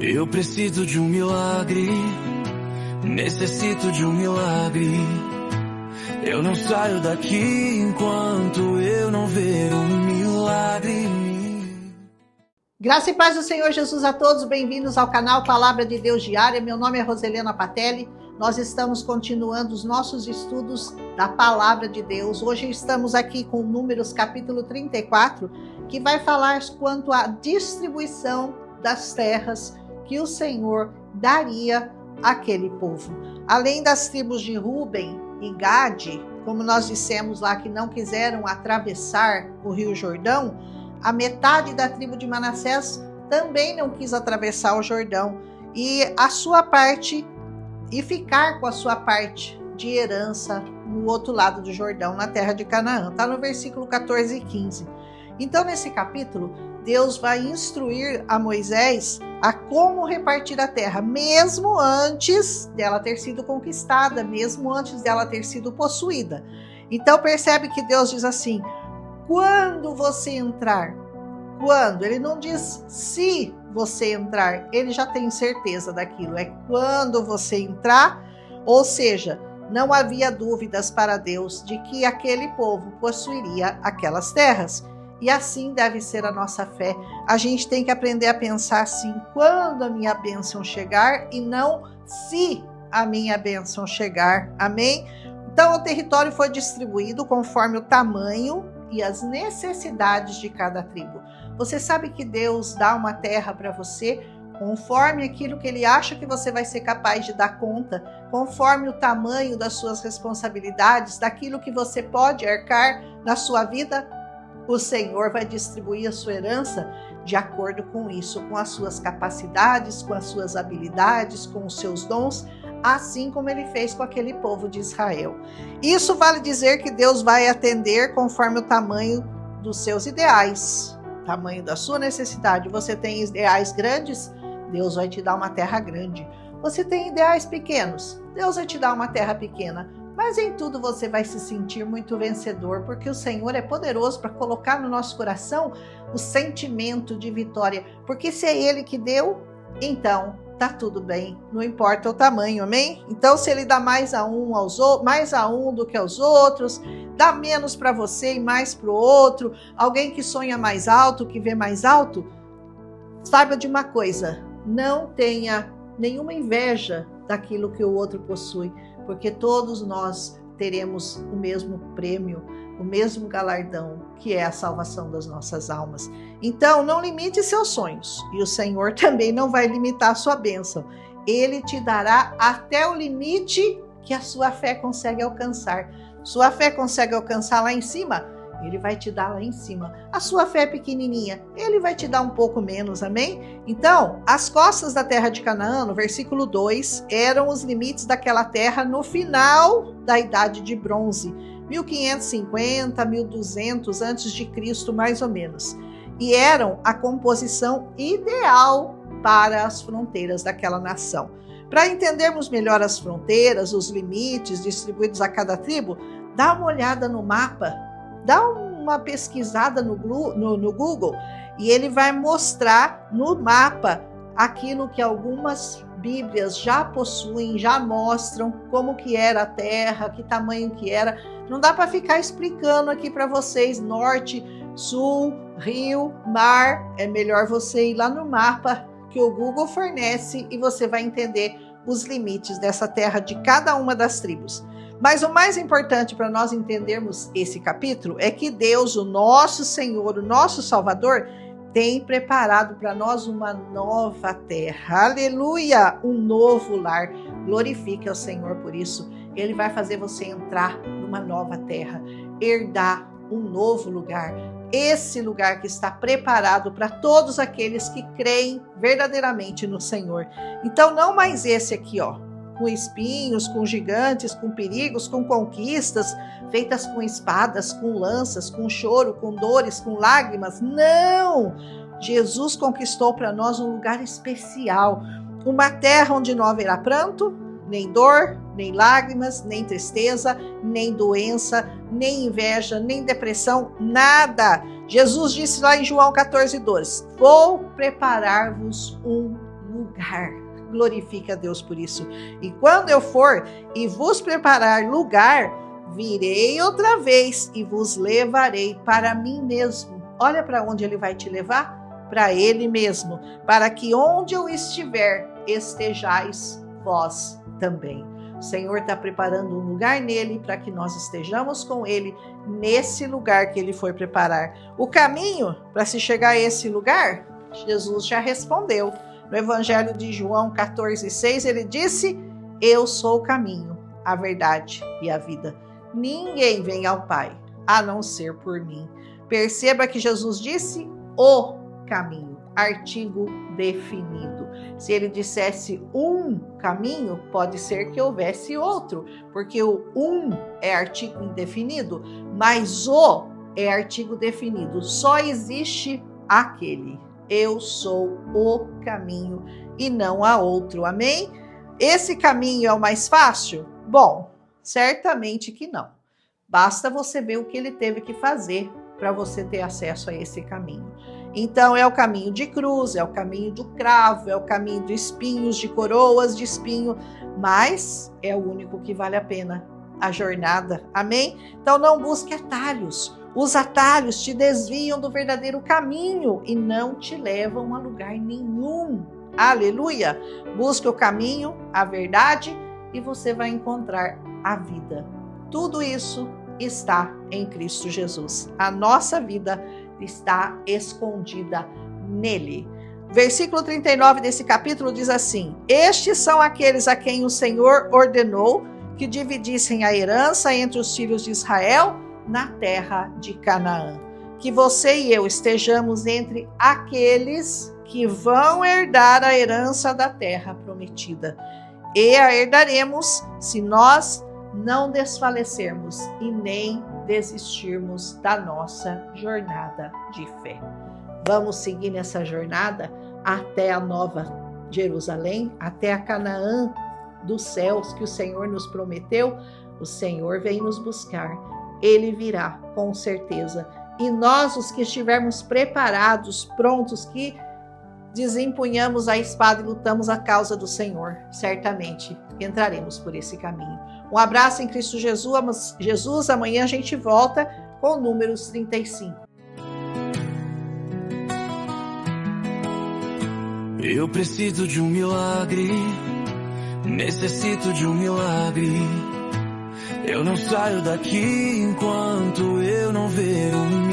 Eu preciso de um milagre, necessito de um milagre. Eu não saio daqui enquanto eu não ver um milagre. Graça e paz do Senhor Jesus a todos, bem-vindos ao canal Palavra de Deus Diária. Meu nome é Roselena Patelli. Nós estamos continuando os nossos estudos da Palavra de Deus. Hoje estamos aqui com Números capítulo 34, que vai falar quanto à distribuição das terras que o Senhor daria àquele povo. Além das tribos de Ruben e Gade, como nós dissemos lá, que não quiseram atravessar o Rio Jordão, a metade da tribo de Manassés também não quis atravessar o Jordão e ficar com a sua parte de herança no outro lado do Jordão, na terra de Canaã. Está no versículo 14 e 15. Então, nesse capítulo, Deus vai instruir a Moisés a como repartir a terra, mesmo antes dela ter sido conquistada, mesmo antes dela ter sido possuída. Então, percebe que Deus diz assim: quando você entrar, quando? Ele não diz se você entrar, ele já tem certeza daquilo, é quando você entrar, ou seja, não havia dúvidas para Deus de que aquele povo possuiria aquelas terras. E assim deve ser a nossa fé. A gente tem que aprender a pensar assim: quando a minha bênção chegar, e não se a minha bênção chegar. Amém? Então o território foi distribuído conforme o tamanho e as necessidades de cada tribo. Você sabe que Deus dá uma terra para você conforme aquilo que Ele acha que você vai ser capaz de dar conta, conforme o tamanho das suas responsabilidades, daquilo que você pode arcar na sua vida. O Senhor vai distribuir a sua herança de acordo com isso, com as suas capacidades, com as suas habilidades, com os seus dons, assim como Ele fez com aquele povo de Israel. Isso vale dizer que Deus vai atender conforme o tamanho dos seus ideais, tamanho da sua necessidade. Você tem ideais grandes, Deus vai te dar uma terra grande. Você tem ideais pequenos, Deus vai te dar uma terra pequena. Mas em tudo você vai se sentir muito vencedor, porque o Senhor é poderoso para colocar no nosso coração o sentimento de vitória. Porque se é Ele que deu, então tá tudo bem, não importa o tamanho, amém? Então se Ele dá mais a um do que aos outros, dá menos para você e mais para o outro, alguém que sonha mais alto, que vê mais alto, saiba de uma coisa: não tenha nenhuma inveja daquilo que o outro possui, porque todos nós teremos o mesmo prêmio, o mesmo galardão, que é a salvação das nossas almas. Então, não limite seus sonhos, e o Senhor também não vai limitar a sua bênção. Ele te dará até o limite que a sua fé consegue alcançar. Sua fé consegue alcançar lá em cima? Ele vai te dar lá em cima. A sua fé é pequenininha, Ele vai te dar um pouco menos, amém? Então, as costas da terra de Canaã, no versículo 2, eram os limites daquela terra no final da Idade de Bronze, 1550, 1200 antes de Cristo, mais ou menos. E eram a composição ideal para as fronteiras daquela nação. Para entendermos melhor as fronteiras, os limites distribuídos a cada tribo, dá uma olhada no mapa. Dá uma pesquisada no Google e ele vai mostrar no mapa aquilo que algumas Bíblias já possuem, já mostram como que era a terra, que tamanho que era. Não dá para ficar explicando aqui para vocês norte, sul, rio, mar. É melhor você ir lá no mapa que o Google fornece e você vai entender os limites dessa terra de cada uma das tribos. Mas o mais importante para nós entendermos esse capítulo é que Deus, o nosso Senhor, o nosso Salvador, tem preparado para nós uma nova terra. Aleluia! Um novo lar. Glorifique ao Senhor por isso. Ele vai fazer você entrar numa nova terra, herdar um novo lugar. Esse lugar que está preparado para todos aqueles que creem verdadeiramente no Senhor. Então, não mais esse aqui, ó, com espinhos, com gigantes, com perigos, com conquistas, feitas com espadas, com lanças, com choro, com dores, com lágrimas. Não! Jesus conquistou para nós um lugar especial, uma terra onde não haverá pranto, nem dor, nem lágrimas, nem tristeza, nem doença, nem inveja, nem depressão, nada. Jesus disse lá em João 14:2, vou preparar-vos um lugar. Glorifica a Deus por isso. E quando eu for e vos preparar lugar, virei outra vez e vos levarei para mim mesmo. Olha para onde ele vai te levar? Para ele mesmo, para que onde eu estiver, estejais vós também. O Senhor está preparando um lugar nele para que nós estejamos com ele nesse lugar que ele foi preparar. O caminho para se chegar a esse lugar, Jesus já respondeu. No Evangelho de João 14,6, ele disse: eu sou o caminho, a verdade e a vida. Ninguém vem ao Pai a não ser por mim. Perceba que Jesus disse o caminho, artigo definido. Se ele dissesse um caminho, pode ser que houvesse outro, porque o um é artigo indefinido, mas o é artigo definido. Só existe aquele. Eu sou o caminho e não há outro. Amém? Esse caminho é o mais fácil? Bom, certamente que não. Basta você ver o que ele teve que fazer para você ter acesso a esse caminho. Então é o caminho de cruz, é o caminho do cravo, é o caminho de espinhos, de coroas de espinho, mas é o único que vale a pena, a jornada. Amém? Então não busque atalhos. Os atalhos te desviam do verdadeiro caminho e não te levam a lugar nenhum. Aleluia! Busque o caminho, a verdade, e você vai encontrar a vida. Tudo isso está em Cristo Jesus. A nossa vida está escondida nele. Versículo 39 desse capítulo diz assim: estes são aqueles a quem o Senhor ordenou que dividissem a herança entre os filhos de Israel na terra de Canaã. Que você e eu estejamos entre aqueles que vão herdar a herança da terra prometida. E a herdaremos se nós não desfalecermos e nem desistirmos da nossa jornada de fé. Vamos seguir nessa jornada até a nova Jerusalém, até a Canaã dos céus que o Senhor nos prometeu. O Senhor vem nos buscar. Ele virá, com certeza. E nós, os que estivermos preparados, prontos, que desempunhamos a espada e lutamos a causa do Senhor, certamente entraremos por esse caminho. Um abraço em Cristo Jesus. Amanhã a gente volta com Números 35. Eu preciso de um milagre, necessito de um milagre. Eu não saio daqui enquanto eu não ver um